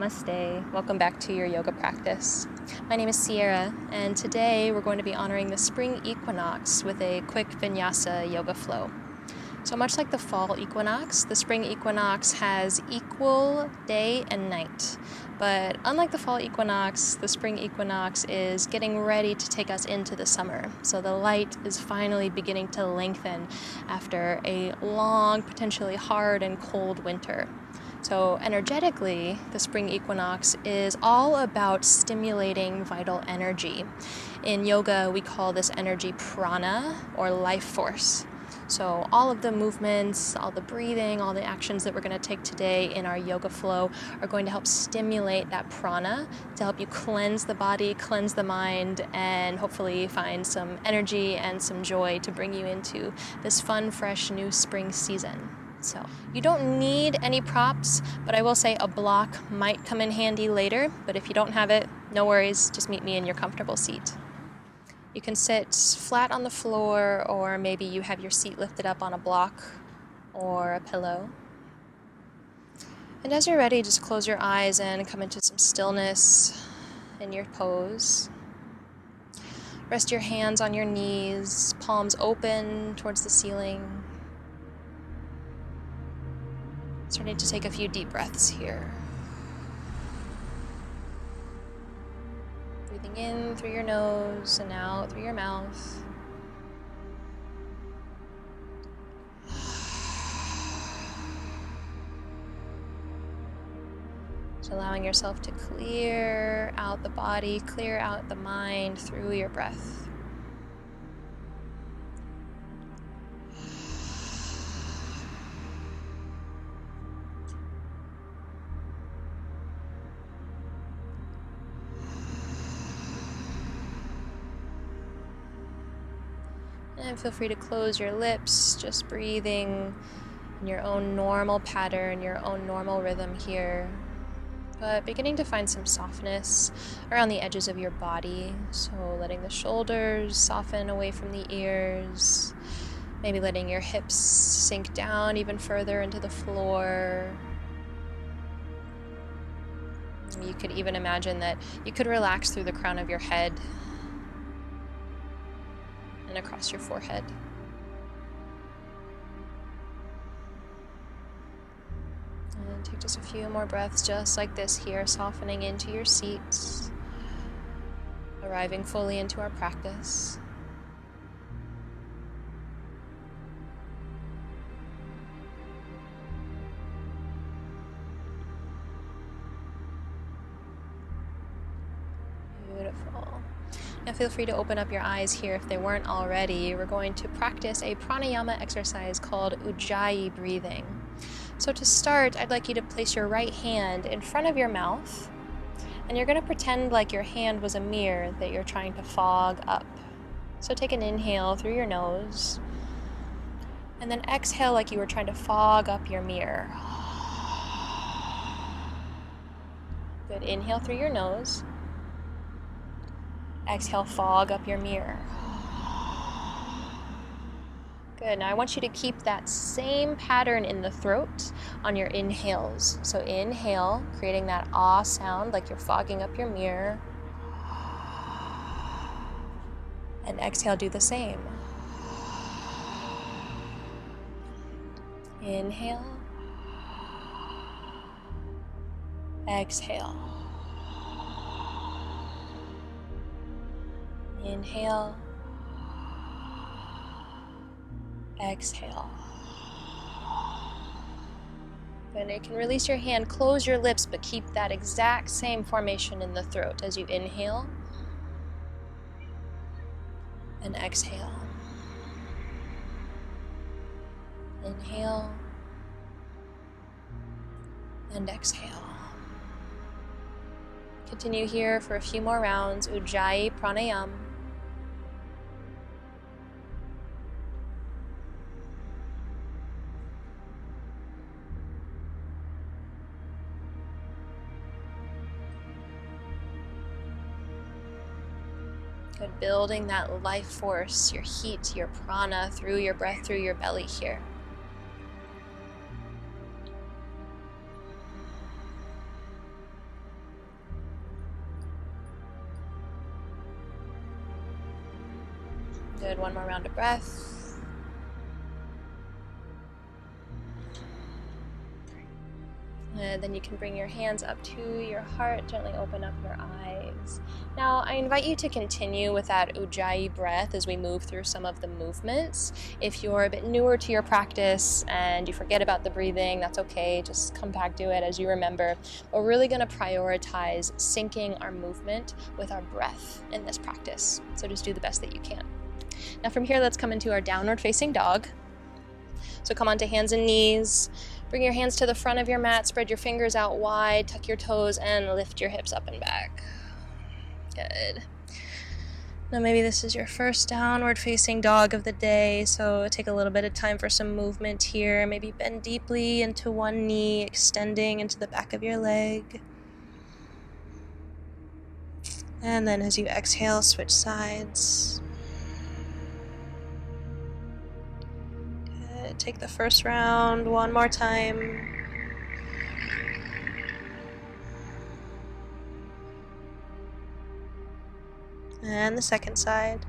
Namaste. Welcome back to your yoga practice. My name is Sierra, and today we're going to be honoring the Spring Equinox with a quick vinyasa yoga flow. So much like the fall equinox, the spring equinox has equal day and night. But unlike the fall equinox, the spring equinox is getting ready to take us into the summer. So the light is finally beginning to lengthen after a long, potentially hard and cold winter. So energetically, the spring equinox is all about stimulating vital energy. In yoga, we call this energy prana, or life force. So all of the movements, all the breathing, all the actions that we're going to take today in our yoga flow are going to help stimulate that prana to help you cleanse the body, cleanse the mind, and hopefully find some energy and some joy to bring you into this fun, fresh, new spring season. So you don't need any props, but I will say a block might come in handy later, but if you don't have it, no worries, just meet me in your comfortable seat. You can sit flat on the floor, or maybe you have your seat lifted up on a block or a pillow. And as you're ready, just close your eyes and come into some stillness in your pose. Rest your hands on your knees, palms open towards the ceiling. Starting to take a few deep breaths here. Breathing in through your nose and out through your mouth. Just allowing yourself to clear out the body, clear out the mind through your breath. And feel free to close your lips, just breathing in your own normal pattern, your own normal rhythm here. But beginning to find some softness around the edges of your body. So letting the shoulders soften away from the ears. Maybe letting your hips sink down even further into the floor. You could even imagine that you could relax through the crown of your head and across your forehead. And take just a few more breaths just like this here, softening into your seats, arriving fully into our practice. Beautiful. Now feel free to open up your eyes here if they weren't already. We're going to practice a pranayama exercise called Ujjayi breathing. So to start, I'd like you to place your right hand in front of your mouth, and you're going to pretend like your hand was a mirror that you're trying to fog up. So take an inhale through your nose, and then exhale like you were trying to fog up your mirror. Good. Inhale through your nose. Exhale, fog up your mirror. Good. Now I want you to keep that same pattern in the throat on your inhales. So inhale, creating that ah sound like you're fogging up your mirror. And exhale, do the same. Inhale. Exhale. Inhale, exhale. Good. You can release your hand, close your lips, but keep that exact same formation in the throat as you inhale and exhale. Inhale and exhale. Continue here for a few more rounds, Ujjayi pranayama. Good. Building that life force, your heat, your prana through your breath, through your belly here. Good, one more round of breath. And then you can bring your hands up to your heart, gently open up your eyes. Now, I invite you to continue with that Ujjayi breath as we move through some of the movements. If you're a bit newer to your practice and you forget about the breathing, that's okay. Just come back to it as you remember. We're really going to prioritize syncing our movement with our breath in this practice. So just do the best that you can. Now from here, let's come into our downward facing dog. So come onto hands and knees. Bring your hands to the front of your mat, spread your fingers out wide, tuck your toes, and lift your hips up and back. Good. Now maybe this is your first downward facing dog of the day, so take a little bit of time for some movement here. Maybe bend deeply into one knee, extending into the back of your leg. And then as you exhale, switch sides. Take the first round one more time. And the second side.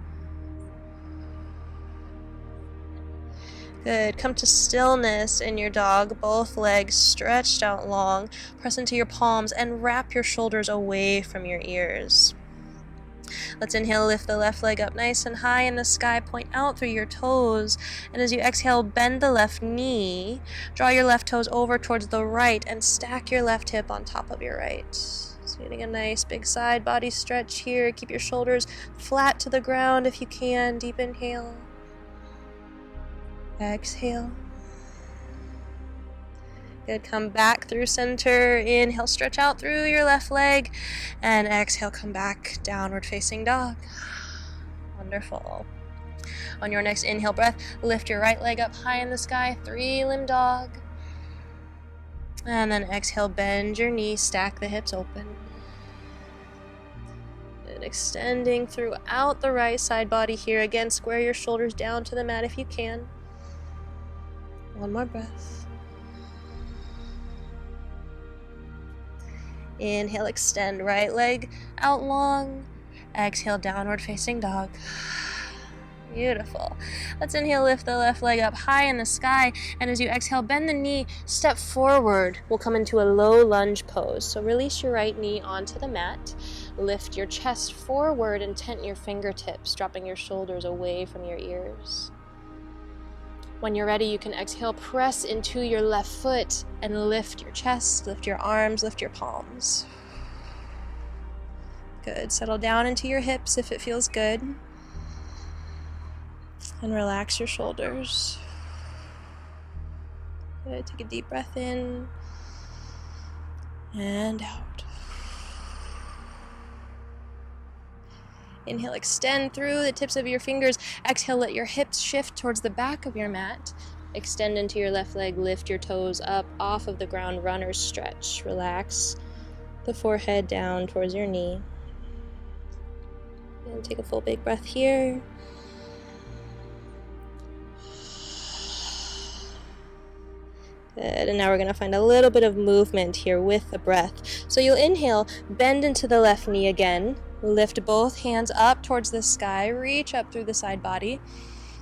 Good. Come to stillness in your dog, both legs stretched out long. Press into your palms and wrap your shoulders away from your ears. Let's inhale, lift the left leg up nice and high in the sky, point out through your toes, and as you exhale, bend the left knee, draw your left toes over towards the right, and stack your left hip on top of your right. So getting a nice big side body stretch here. Keep your shoulders flat to the ground if you can. Deep inhale. Exhale. Good, come back through center, inhale, stretch out through your left leg, and exhale, come back, downward facing dog. Wonderful. On your next inhale breath, lift your right leg up high in the sky, 3-limb dog. And then exhale, bend your knees, stack the hips open. And extending throughout the right side body here. Again, square your shoulders down to the mat if you can. One more breath. Inhale, extend right leg out long. Exhale, downward facing dog. Beautiful. Let's inhale, lift the left leg up high in the sky, and as you exhale, bend the knee, step forward. We'll come into a low lunge pose. So release your right knee onto the mat, lift your chest forward and tent your fingertips, dropping your shoulders away from your ears. When you're ready, you can exhale, press into your left foot and lift your chest, lift your arms, lift your palms. Good. Settle down into your hips if it feels good. And relax your shoulders. Good. Take a deep breath in and out. Inhale, extend through the tips of your fingers. Exhale, let your hips shift towards the back of your mat. Extend into your left leg, lift your toes up off of the ground, runner's stretch. Relax the forehead down towards your knee. And take a full big breath here. Good, and now we're going to find a little bit of movement here with the breath. So you'll inhale, bend into the left knee again. Lift both hands up towards the sky, reach up through the side body,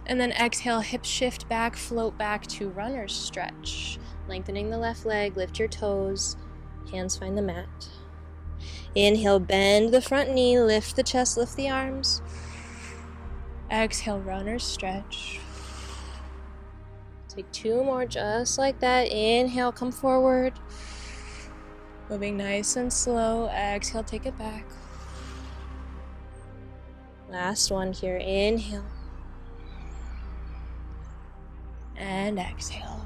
and then exhale, hips shift back, float back to runner's stretch. Lengthening the left leg, lift your toes, hands find the mat. Inhale, bend the front knee, lift the chest, lift the arms. Exhale, runner's stretch. Take 2 more just like that. Inhale, come forward. Moving nice and slow. Exhale, take it back. Last one here. Inhale. And exhale.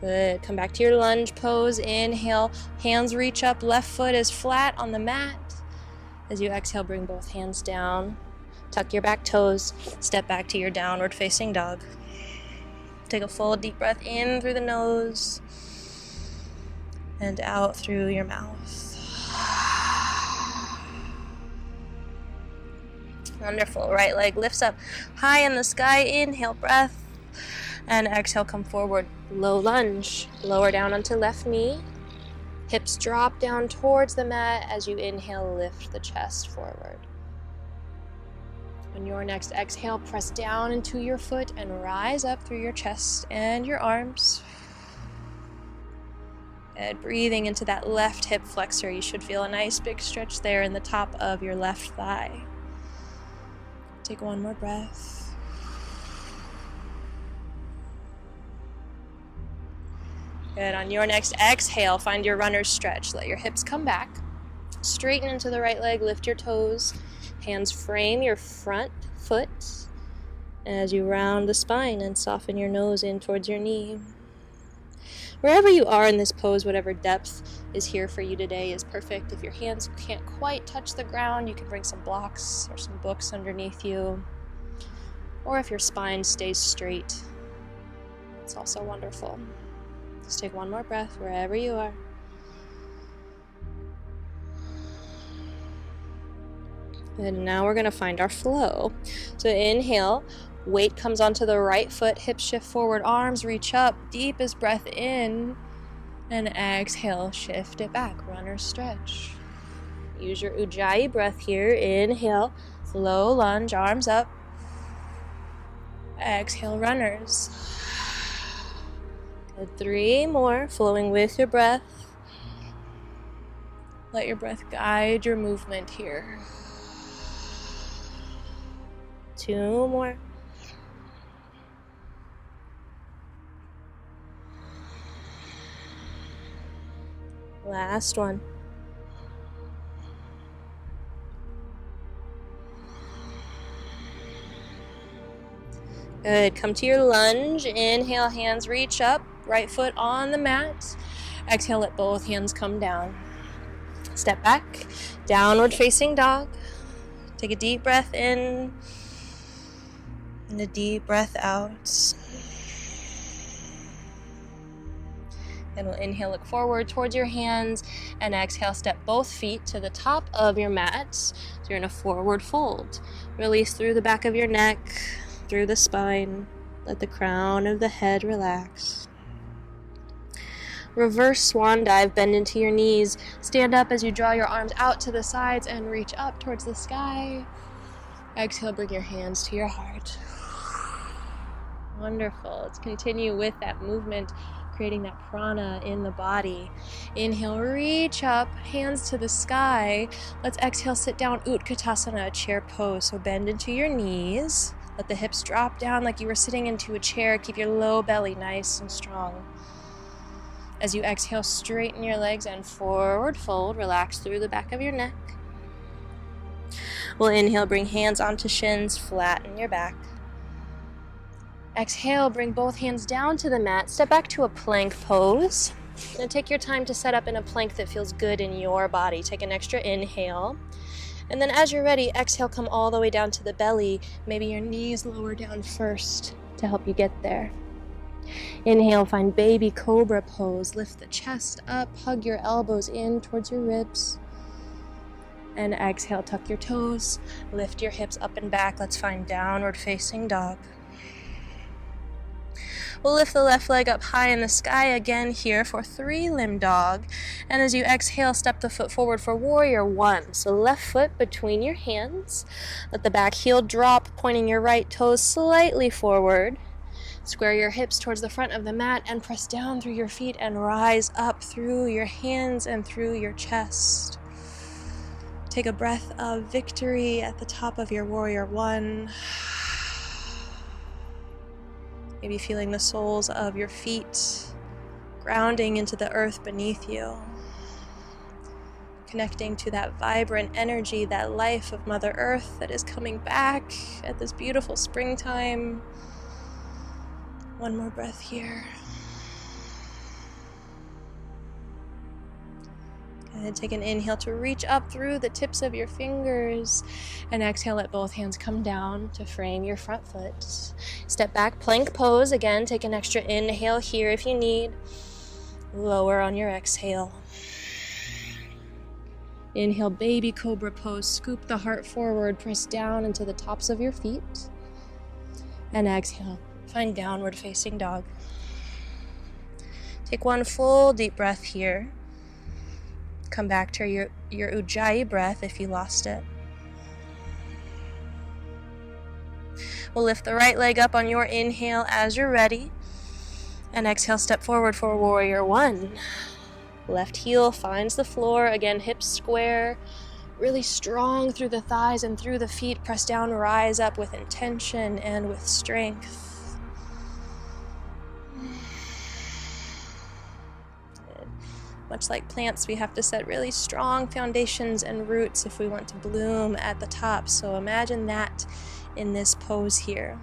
Good. Come back to your lunge pose. Inhale. Hands reach up. Left foot is flat on the mat. As you exhale, bring both hands down. Tuck your back toes. Step back to your downward facing dog. Take a full deep breath in through the nose and out through your mouth. Wonderful. Right leg lifts up high in the sky. Inhale, breath. And exhale, come forward. Low lunge. Lower down onto left knee. Hips drop down towards the mat as you inhale, lift the chest forward. On your next exhale, press down into your foot and rise up through your chest and your arms. And breathing into that left hip flexor, you should feel a nice big stretch there in the top of your left thigh. Take one more breath. Good. On your next exhale, find your runner's stretch. Let your hips come back. Straighten into the right leg, lift your toes. Hands frame your front foot as you round the spine and soften your nose in towards your knee. Wherever you are in this pose, whatever depth is here for you today is perfect. If your hands can't quite touch the ground, you can bring some blocks or some books underneath you. Or if your spine stays straight, it's also wonderful. Just take one more breath wherever you are. And now we're going to find our flow. So inhale, weight comes onto the right foot, hips shift forward, arms reach up, deepest breath in, and exhale, shift it back, runner's stretch. Use your Ujjayi breath here. Inhale, low lunge, arms up. Exhale, runners. Good, 3 more, flowing with your breath. Let your breath guide your movement here. 2 more. Last one. Good. Come to your lunge. Inhale, hands reach up. Right foot on the mat. Exhale, let both hands come down. Step back. Downward facing dog. Take a deep breath in. And a deep breath out. Then we'll inhale, look forward towards your hands, and exhale, step both feet to the top of your mat. So you're in a forward fold. Release through the back of your neck, through the spine. Let the crown of the head relax. Reverse swan dive, bend into your knees. Stand up as you draw your arms out to the sides and reach up towards the sky. Exhale, bring your hands to your heart. Wonderful. Let's continue with that movement, creating that prana in the body. Inhale, reach up, hands to the sky. Let's exhale, sit down, Utkatasana, a chair pose. So bend into your knees. Let the hips drop down like you were sitting into a chair. Keep your low belly nice and strong. As you exhale, straighten your legs and forward fold. Relax through the back of your neck. We'll inhale, bring hands onto shins, flatten your back. Exhale, bring both hands down to the mat. Step back to a plank pose. And take your time to set up in a plank that feels good in your body. Take an extra inhale. And then as you're ready, exhale, come all the way down to the belly. Maybe your knees lower down first to help you get there. Inhale, find baby cobra pose. Lift the chest up, hug your elbows in towards your ribs. And exhale, tuck your toes, lift your hips up and back. Let's find downward facing dog. We'll lift the left leg up high in the sky again here for 3-limb dog. And as you exhale, step the foot forward for warrior 1. So left foot between your hands. Let the back heel drop, pointing your right toes slightly forward. Square your hips towards the front of the mat and press down through your feet and rise up through your hands and through your chest. Take a breath of victory at the top of your warrior 1. Maybe feeling the soles of your feet grounding into the earth beneath you. Connecting to that vibrant energy, that life of Mother Earth that is coming back at this beautiful springtime. One more breath here. And take an inhale to reach up through the tips of your fingers. And exhale, let both hands come down to frame your front foot. Step back, plank pose. Again, take an extra inhale here if you need. Lower on your exhale. Inhale, baby cobra pose. Scoop the heart forward. Press down into the tops of your feet. And exhale, find downward facing dog. Take one full deep breath here. Come back to your Ujjayi breath if you lost it. We'll lift the right leg up on your inhale as you're ready. And exhale, step forward for warrior one. Left heel finds the floor. Again, hips square. Really strong through the thighs and through the feet. Press down, rise up with intention and with strength. Good. Much like plants, we have to set really strong foundations and roots if we want to bloom at the top. So imagine that in this pose here.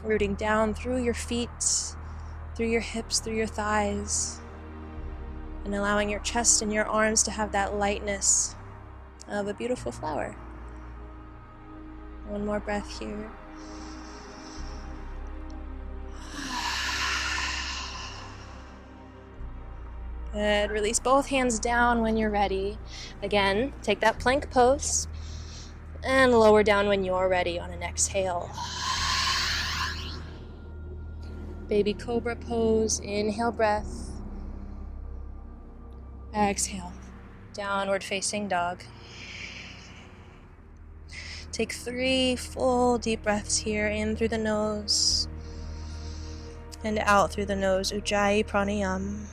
Rooting down through your feet, through your hips, through your thighs, and allowing your chest and your arms to have that lightness of a beautiful flower. One more breath here. Good. Release both hands down when you're ready. Again, take that plank pose and lower down when you're ready on an exhale. Baby cobra pose. Inhale breath. Exhale. Downward facing dog. Take 3 full deep breaths here, in through the nose and out through the nose. Ujjayi pranayama.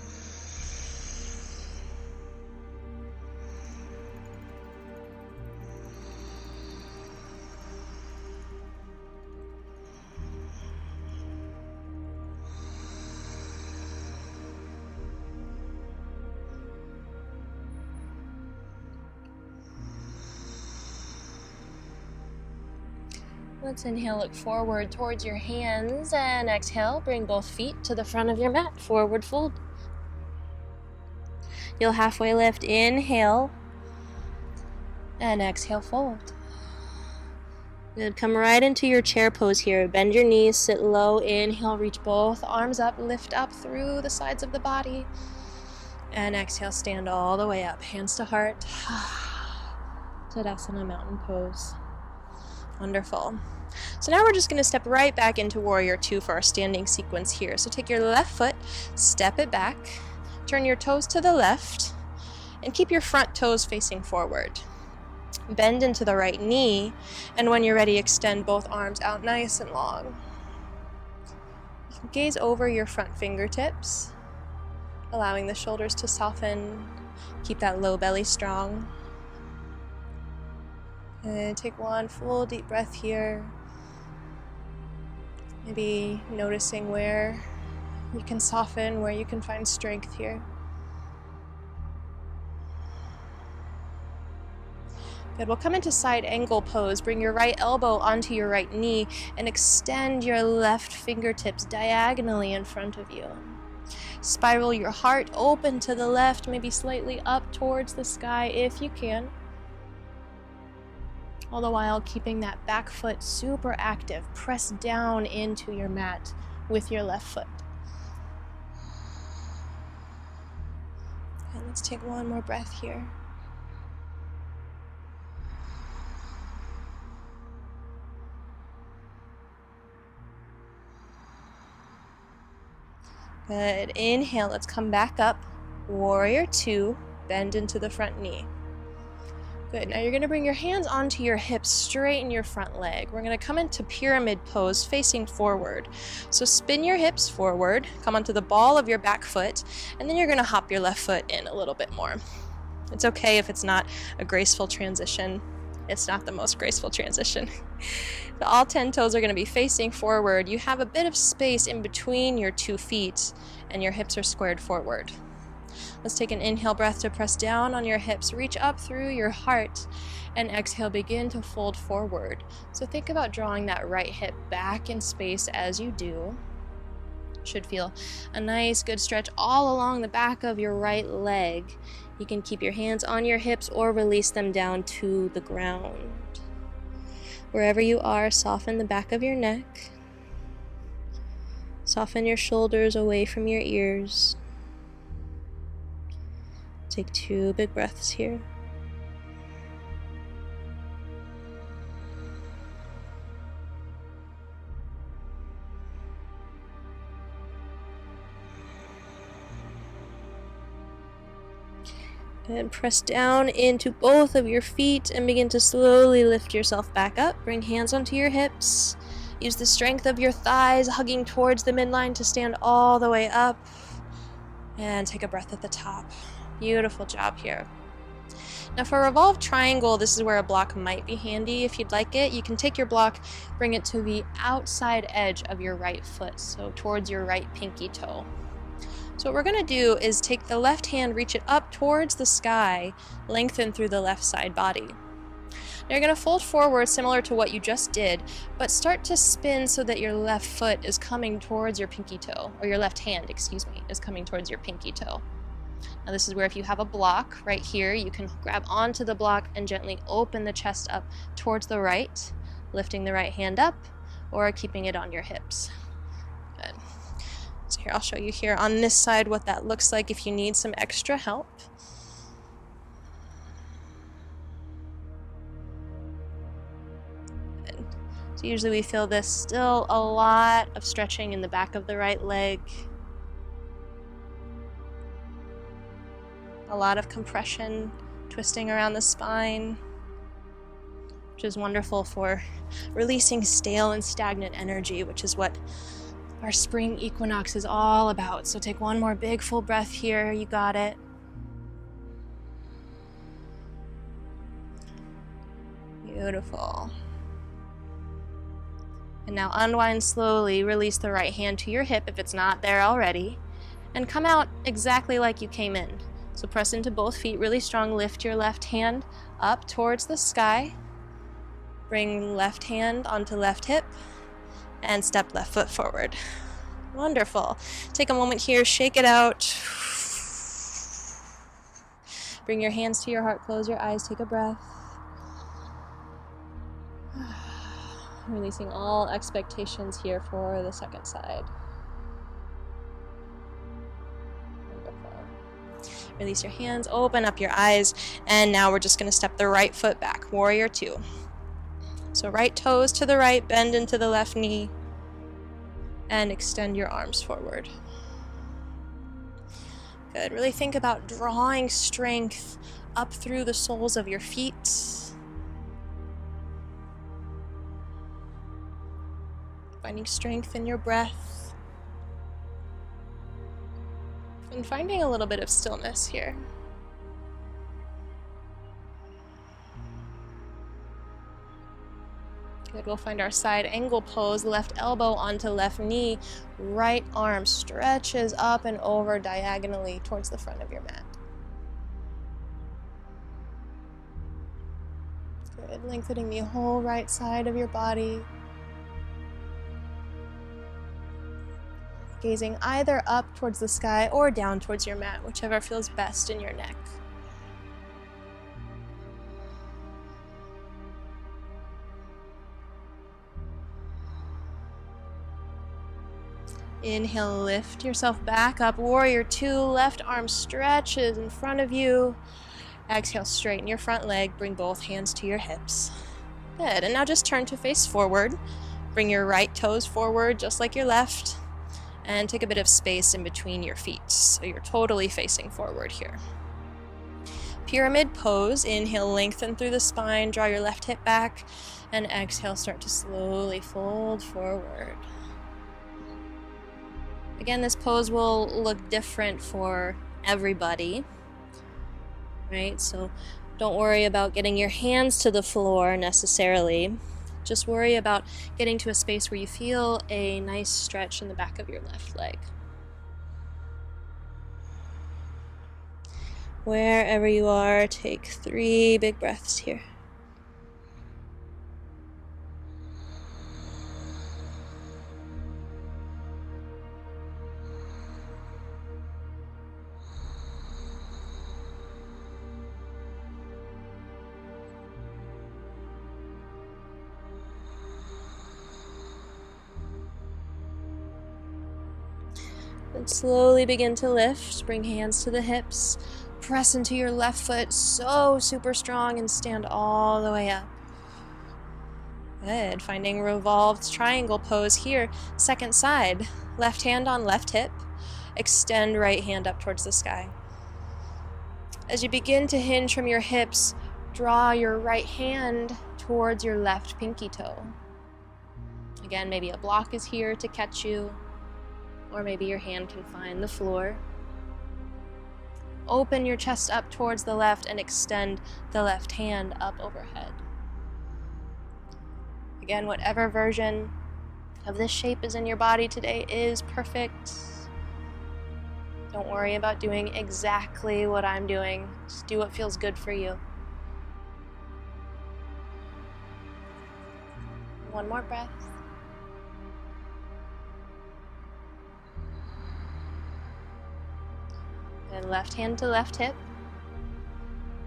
Let's inhale, look forward towards your hands, and exhale, bring both feet to the front of your mat, forward fold. You'll halfway lift, inhale, and exhale, fold. Good, come right into your chair pose here. Bend your knees, sit low, inhale, reach both arms up, lift up through the sides of the body, and exhale, stand all the way up, hands to heart. Tadasana, mountain pose. Wonderful. So now we're just going to step right back into warrior two for our standing sequence here. So take your left foot, step it back, turn your toes to the left, and keep your front toes facing forward. Bend into the right knee, and when you're ready, extend both arms out nice and long. Gaze over your front fingertips, allowing the shoulders to soften. Keep that low belly strong. And take one full deep breath here. Maybe noticing where you can soften, where you can find strength here. Good, we'll come into side angle pose. Bring your right elbow onto your right knee and extend your left fingertips diagonally in front of you. Spiral your heart open to the left, maybe slightly up towards the sky if you can. All the while keeping that back foot super active. Press down into your mat with your left foot. And let's take one more breath here. Good. Inhale, let's come back up. Warrior two, bend into the front knee. Good. Now you're going to bring your hands onto your hips, straighten your front leg. We're going to come into pyramid pose, facing forward. So spin your hips forward, come onto the ball of your back foot, and then you're going to hop your left foot in a little bit more. It's okay if it's not a graceful transition. It's not the most graceful transition. All 10 toes are going to be facing forward. You have a bit of space in between your 2 feet, and your hips are squared forward. Let's take an inhale breath to press down on your hips, reach up through your heart, and exhale, begin to fold forward. So think about drawing that right hip back in space as you do. Should feel a nice good stretch all along the back of your right leg. You can keep your hands on your hips or release them down to the ground. Wherever you are, soften the back of your neck. Soften your shoulders away from your ears. Take 2 big breaths here. And press down into both of your feet and begin to slowly lift yourself back up. Bring hands onto your hips Use the strength of your thighs hugging towards the midline to stand all the way up. And take a breath at the top. Beautiful job here. Now for a revolved triangle, this is where a block might be handy. If you'd like it, you can take your block, bring it to the outside edge of your right foot, so towards your right pinky toe. So what we're going to do is take the left hand, reach it up towards the sky, lengthen through the left side body. Now you're going to fold forward similar to what you just did, but start to spin so that your left foot is coming towards your pinky toe, or your left hand, excuse me, is coming towards your pinky toe. Now this is where if you have a block right here, you can grab onto the block and gently open the chest up towards the right, lifting the right hand up, or keeping it on your hips. Good. So here, I'll show you here on this side what that looks like if you need some extra help. So usually we feel this, still a lot of stretching in the back of the right leg. A lot of compression, twisting around the spine, which is wonderful for releasing stale and stagnant energy, which is what our spring equinox is all about. So take one more big full breath here. You got it. Beautiful. And now unwind slowly, release the right hand to your hip if it's not there already, and come out exactly like you came in. So press into both feet really strong, lift your left hand up towards the sky, bring left hand onto left hip, and step left foot forward. Wonderful. Take a moment here, shake it out. Bring your hands to your heart, close your eyes, take a breath. Releasing all expectations here for the second side. Wonderful. Release your hands, open up your eyes, and now we're just going to step the right foot back, warrior two. So right toes to the right, bend into the left knee, and extend your arms forward. Good. Really think about drawing strength up through the soles of your feet. Finding strength in your breath. And finding a little bit of stillness here. Good, we'll find our side angle pose, left elbow onto left knee, right arm stretches up and over diagonally towards the front of your mat. Good, lengthening the whole right side of your body. Gazing either up towards the sky or down towards your mat, whichever feels best in your neck. Inhale, lift yourself back up, warrior two, left arm stretches in front of you. Exhale, straighten your front leg, bring both hands to your hips. Good, and now just turn to face forward. Bring your right toes forward just like your left. And take a bit of space in between your feet, so you're totally facing forward here. Pyramid pose, inhale, lengthen through the spine, draw your left hip back, and exhale, start to slowly fold forward. Again, this pose will look different for everybody, right? So don't worry about getting your hands to the floor necessarily. Just worry about getting to a space where you feel a nice stretch in the back of your left leg. Wherever you are, take 3 big breaths here. And slowly begin to lift, bring hands to the hips, press into your left foot so super strong and stand all the way up. Good, finding revolved triangle pose here. Second side, left hand on left hip, extend right hand up towards the sky. As you begin to hinge from your hips, draw your right hand towards your left pinky toe. Again, maybe a block is here to catch you, or maybe your hand can find the floor. Open your chest up towards the left and extend the left hand up overhead. Again, whatever version of this shape is in your body today is perfect. Don't worry about doing exactly what I'm doing. Just do what feels good for you. One more breath. And left hand to left hip.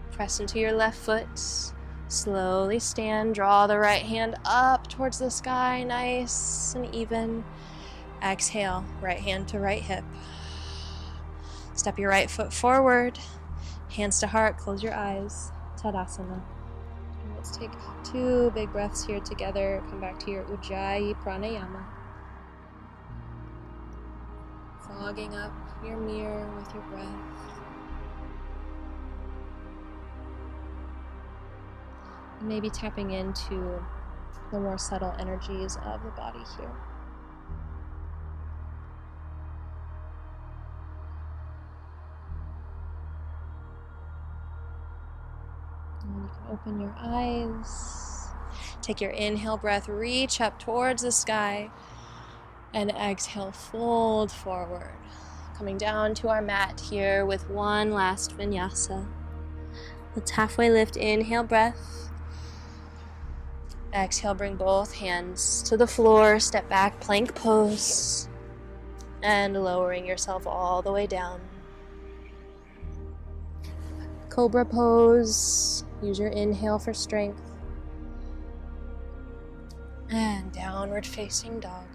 Press into your left foot. Slowly stand. Draw the right hand up towards the sky. Nice and even. Exhale. Right hand to right hip. Step your right foot forward. Hands to heart. Close your eyes. Tadasana. And let's take 2 big breaths here together. Come back to your Ujjayi Pranayama. Fogging up your mirror with your breath. Maybe tapping into the more subtle energies of the body here. And you can open your eyes. Take your inhale breath, reach up towards the sky. And exhale, fold forward. Coming down to our mat here with one last vinyasa. Let's halfway lift, inhale breath. Exhale, bring both hands to the floor, step back, plank pose. And lowering yourself all the way down. Cobra pose, use your inhale for strength. And downward facing dog.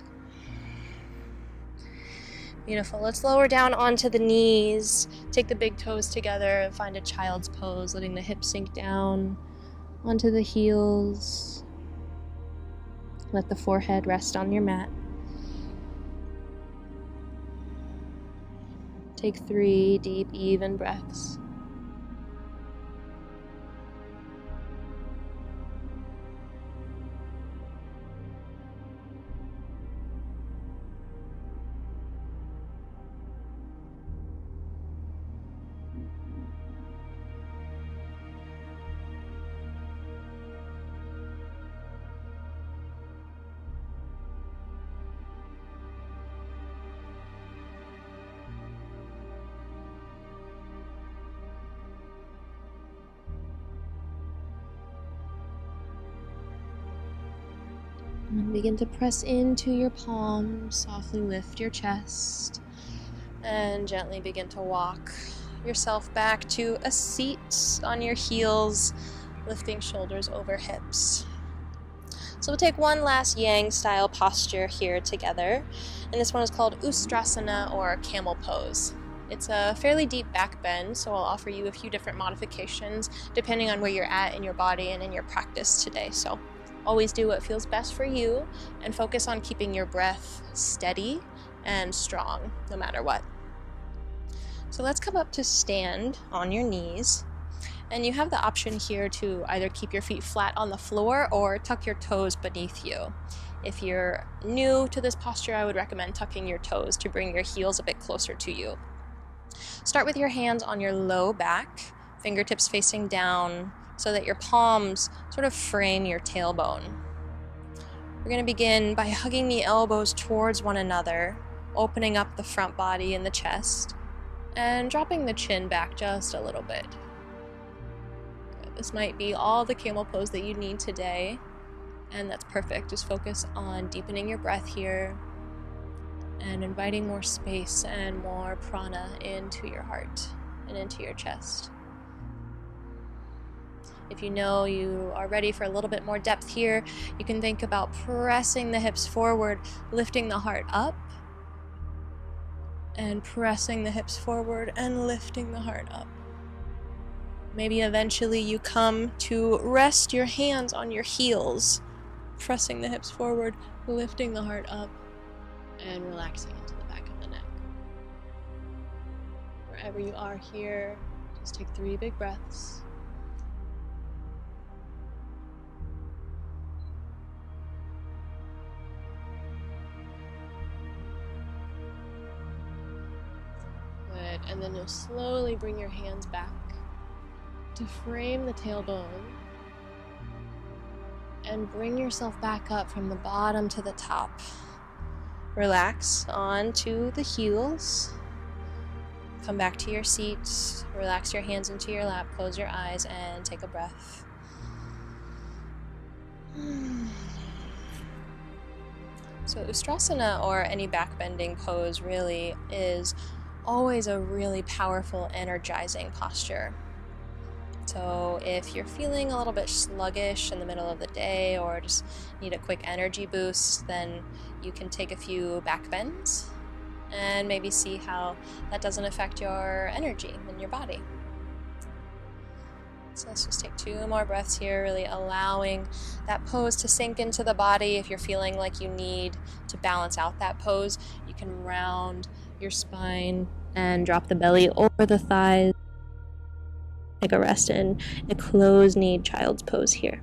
Beautiful. Let's lower down onto the knees. Take the big toes together and find a child's pose, letting the hips sink down onto the heels. Let the forehead rest on your mat. Take 3 deep, even breaths. And begin to press into your palms, softly lift your chest, and gently begin to walk yourself back to a seat on your heels, lifting shoulders over hips. So we'll take one last yang style posture here together, and this one is called Ustrasana or camel pose. It's a fairly deep back bend, so I'll offer you a few different modifications depending on where you're at in your body and in your practice today. So always do what feels best for you and focus on keeping your breath steady and strong no matter what. So let's come up to stand on your knees, and you have the option here to either keep your feet flat on the floor or tuck your toes beneath you. If you're new to this posture, I would recommend tucking your toes to bring your heels a bit closer to you. Start with your hands on your low back, fingertips facing down, so that your palms sort of frame your tailbone. We're going to begin by hugging the elbows towards one another, opening up the front body and the chest, and dropping the chin back just a little bit. Good. This might be all the camel pose that you need today, and that's perfect. Just focus on deepening your breath here and inviting more space and more prana into your heart and into your chest. If you know you are ready for a little bit more depth here, you can think about pressing the hips forward, lifting the heart up, and pressing the hips forward and lifting the heart up. Maybe eventually you come to rest your hands on your heels, pressing the hips forward, lifting the heart up, and relaxing into the back of the neck. Wherever you are here, just take 3 big breaths. and then you'll slowly bring your hands back to frame the tailbone and bring yourself back up from the bottom to the top. Relax onto the heels. Come back to your seat. Relax your hands into your lap. Close your eyes and take a breath. So Ustrasana, or any backbending pose, really is always a really powerful, energizing posture. So if you're feeling a little bit sluggish in the middle of the day or just need a quick energy boost, then you can take a few back bends and maybe see how that doesn't affect your energy in your body. So let's just take 2 more breaths here, really allowing that pose to sink into the body. If you're feeling like you need to balance out that pose, you can round your spine and drop the belly over the thighs. Take a rest in a closed-kneed child's pose here.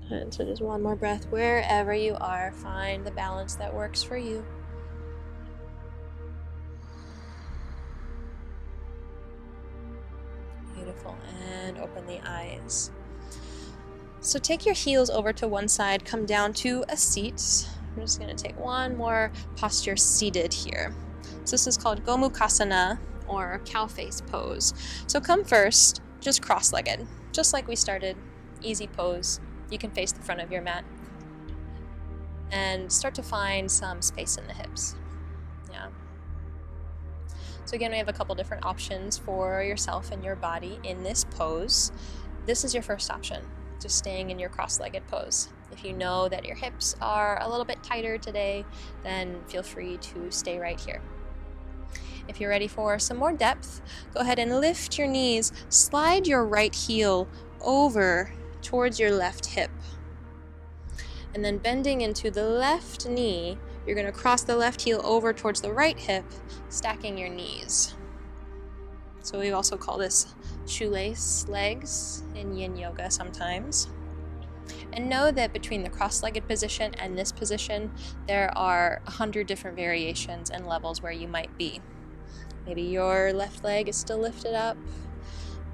And so just 1 more breath. Wherever you are, find the balance that works for you. Beautiful. And open the eyes. So take your heels over to one side, come down to a seat. I'm just going to take 1 more posture seated here. So this is called Gomukhasana, or cow face pose. So come first, just cross-legged, just like we started. Easy pose. You can face the front of your mat. And start to find some space in the hips. Yeah. So again, we have a couple different options for yourself and your body in this pose. This is your first option, just staying in your cross-legged pose. If you know that your hips are a little bit tighter today, then feel free to stay right here. If you're ready for some more depth, go ahead and lift your knees, slide your right heel over towards your left hip. And then bending into the left knee, you're going to cross the left heel over towards the right hip, stacking your knees. So we also call this shoelace legs in yin yoga sometimes. And know that between the cross-legged position and this position, there are 100 different variations and levels where you might be. Maybe your left leg is still lifted up.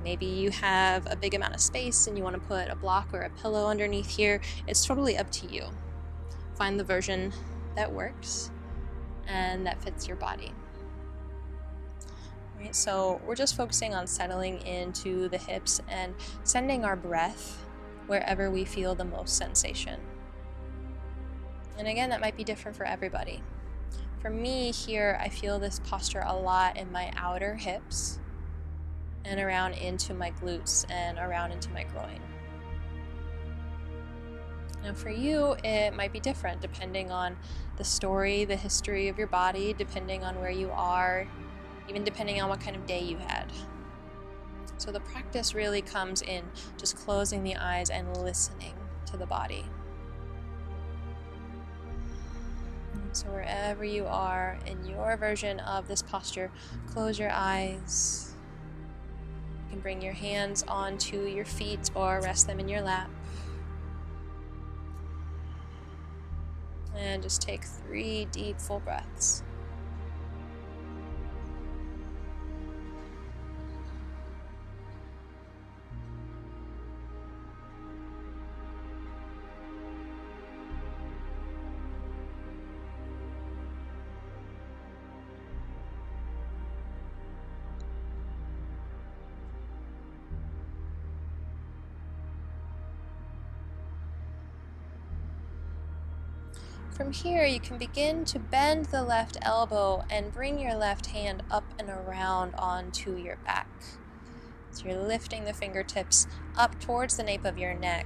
Maybe you have a big amount of space and you want to put a block or a pillow underneath here. It's totally up to you. Find the version that works and that fits your body. Right, so we're just focusing on settling into the hips and sending our breath wherever we feel the most sensation. And again, that might be different for everybody. For me here, I feel this posture a lot in my outer hips and around into my glutes and around into my groin. Now for you, it might be different depending on the story, the history of your body, depending on where you are, even depending on what kind of day you had. So the practice really comes in just closing the eyes and listening to the body. So wherever you are in your version of this posture, close your eyes. You can bring your hands onto your feet or rest them in your lap. And just take 3 deep, full breaths. From here, you can begin to bend the left elbow and bring your left hand up and around onto your back. So you're lifting the fingertips up towards the nape of your neck,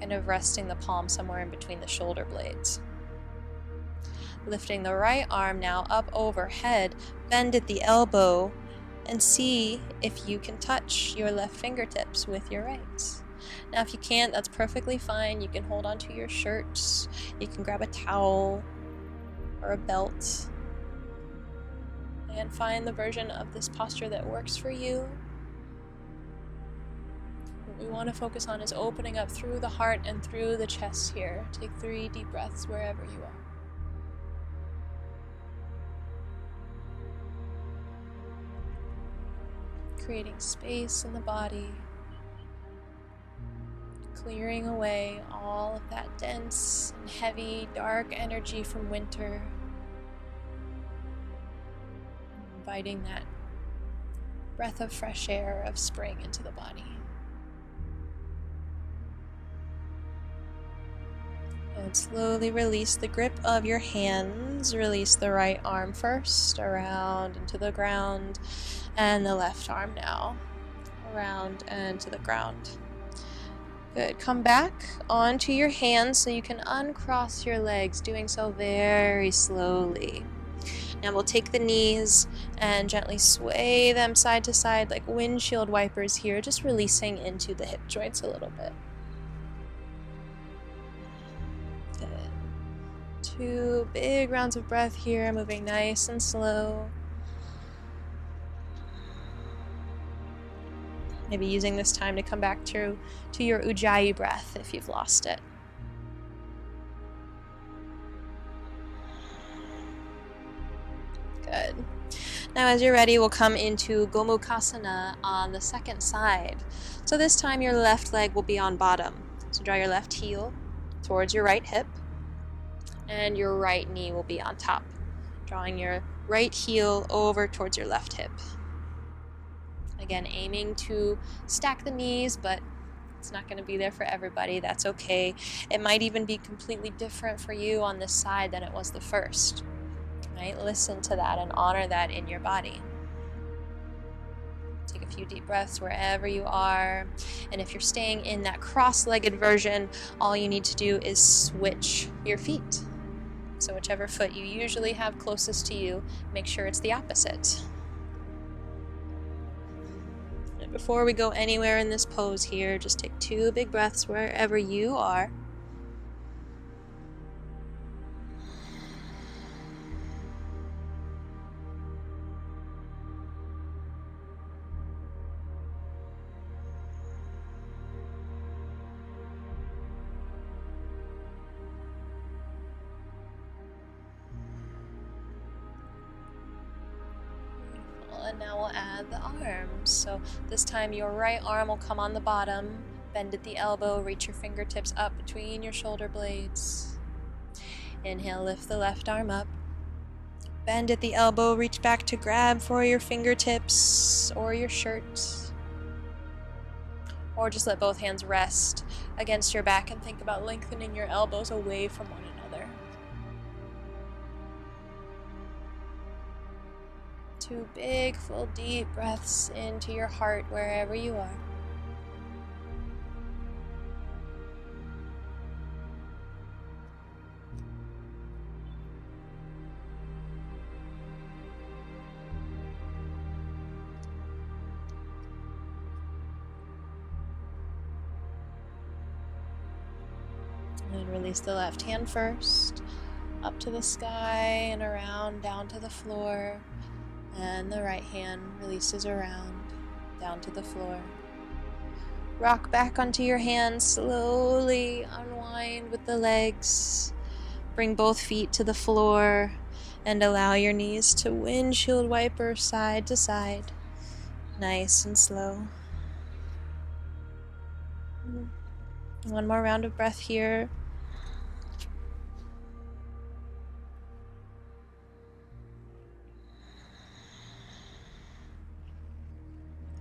kind of resting the palm somewhere in between the shoulder blades. Lifting the right arm now up overhead, bend at the elbow, and see if you can touch your left fingertips with your right. Now if you can't, that's perfectly fine. You can hold onto your shirts, you can grab a towel or a belt, and find the version of this posture that works for you. What we want to focus on is opening up through the heart and through the chest here. Take 3 deep breaths wherever you are. creating space in the body, clearing away all of that dense and heavy, dark energy from winter, inviting that breath of fresh air of spring into the body. And slowly release the grip of your hands. Release the right arm first, around and to the ground, and the left arm now, around and to the ground. Good. Come back onto your hands so you can uncross your legs, doing so very slowly. Now we'll take the knees and gently sway them side to side like windshield wipers here, just releasing into the hip joints a little bit. Good. 2 big rounds of breath here, moving nice and slow. Maybe using this time to come back to your Ujjayi breath if you've lost it. Good. Now as you're ready, we'll come into Gomukhasana on the second side. So this time your left leg will be on bottom. So draw your left heel towards your right hip, and your right knee will be on top, drawing your right heel over towards your left hip. Again, aiming to stack the knees, but it's not going to be there for everybody. That's okay. It might even be completely different for you on this side than it was the first. Right? Listen to that and honor that in your body. Take a few deep breaths wherever you are. And if you're staying in that cross-legged version, all you need to do is switch your feet. So whichever foot you usually have closest to you, make sure it's the opposite. And before we go anywhere in this pose here, just take 2 big breaths wherever you are. And now we'll add the arms. So this time your right arm will come on the bottom, bend at the elbow, reach your fingertips up between your shoulder blades. Inhale, lift the left arm up. Bend at the elbow, reach back to grab for your fingertips or your shirt. Or just let both hands rest against your back and think about lengthening your elbows away from one another. 2 big, full, deep breaths into your heart wherever you are. And release the left hand first, up to the sky and around, down to the floor. And the right hand releases around, down to the floor. Rock back onto your hands, slowly unwind with the legs. Bring both feet to the floor and allow your knees to windshield wiper side to side, nice and slow. 1 more round of breath here.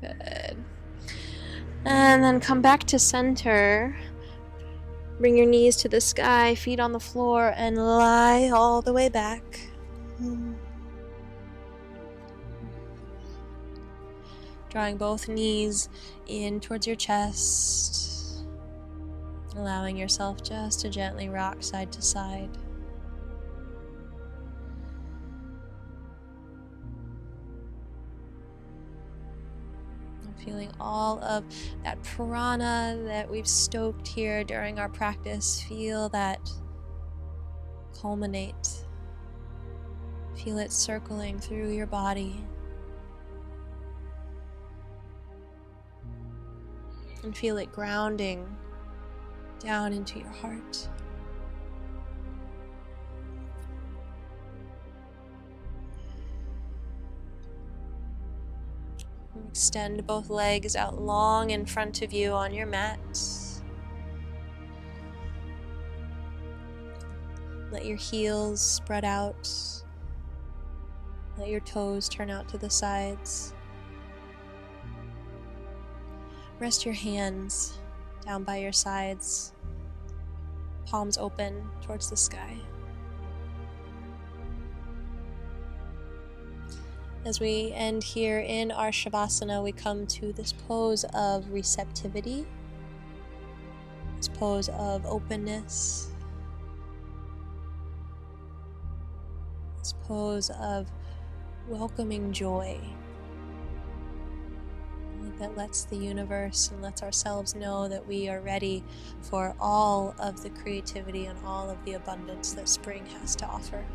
Good. And then come back to center. Bring your knees to the sky, feet on the floor, and lie all the way back. Drawing both knees in towards your chest. Allowing yourself just to gently rock side to side. Feeling all of that prana that we've stoked here during our practice. Feel that culminate. Feel it circling through your body. And feel it grounding down into your heart. Extend both legs out long in front of you on your mat. Let your heels spread out. Let your toes turn out to the sides. Rest your hands down by your sides, palms open towards the sky. As we end here in our Shavasana, we come to this pose of receptivity, this pose of openness, this pose of welcoming joy that lets the universe and lets ourselves know that we are ready for all of the creativity and all of the abundance that spring has to offer.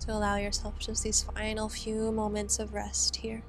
So allow yourself just these final few moments of rest here.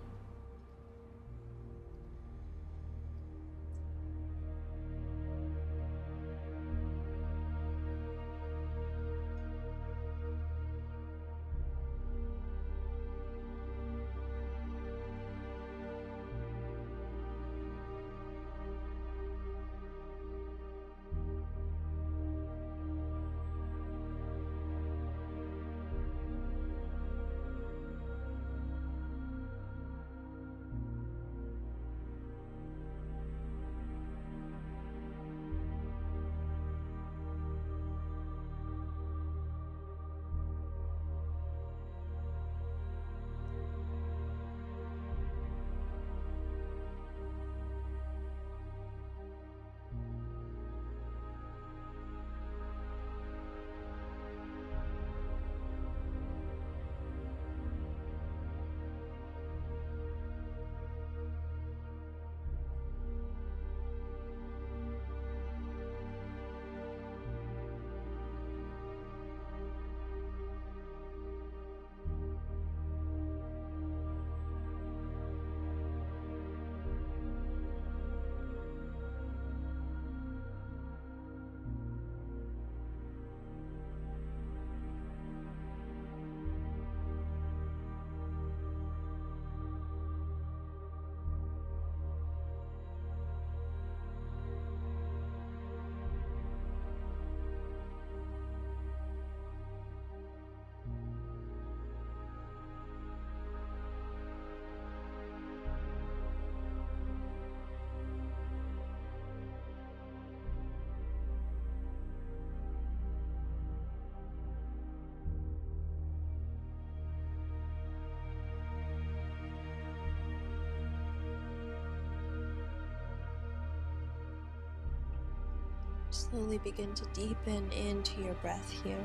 Slowly begin to deepen into your breath here.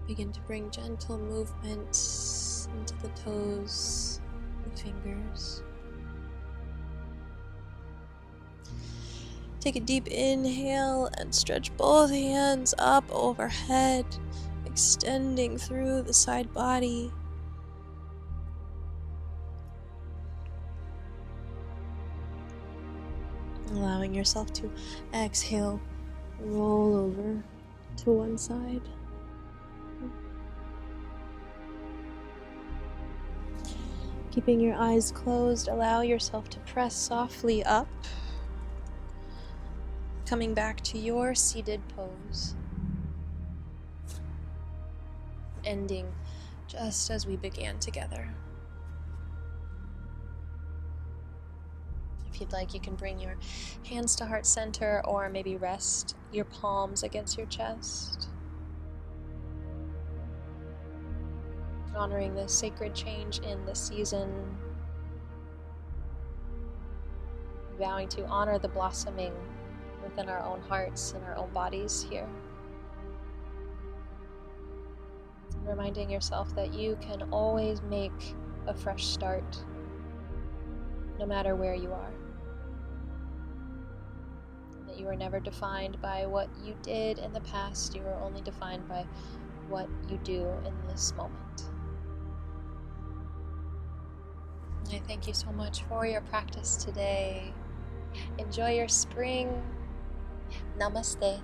Begin to bring gentle movement into the toes, the fingers. Take a deep inhale and stretch both hands up overhead, extending through the side body. Allowing yourself to exhale, roll over to one side. Keeping your eyes closed, allow yourself to press softly up, coming back to your seated pose, ending just as we began together. If you'd like, you can bring your hands to heart center or maybe rest your palms against your chest. Honoring this sacred change in the season. Vowing to honor the blossoming within our own hearts and our own bodies here. And reminding yourself that you can always make a fresh start, no matter where you are. that you are never defined by what you did in the past. You are only defined by what you do in this moment. I thank you so much for your practice today. Enjoy your spring. Namaste.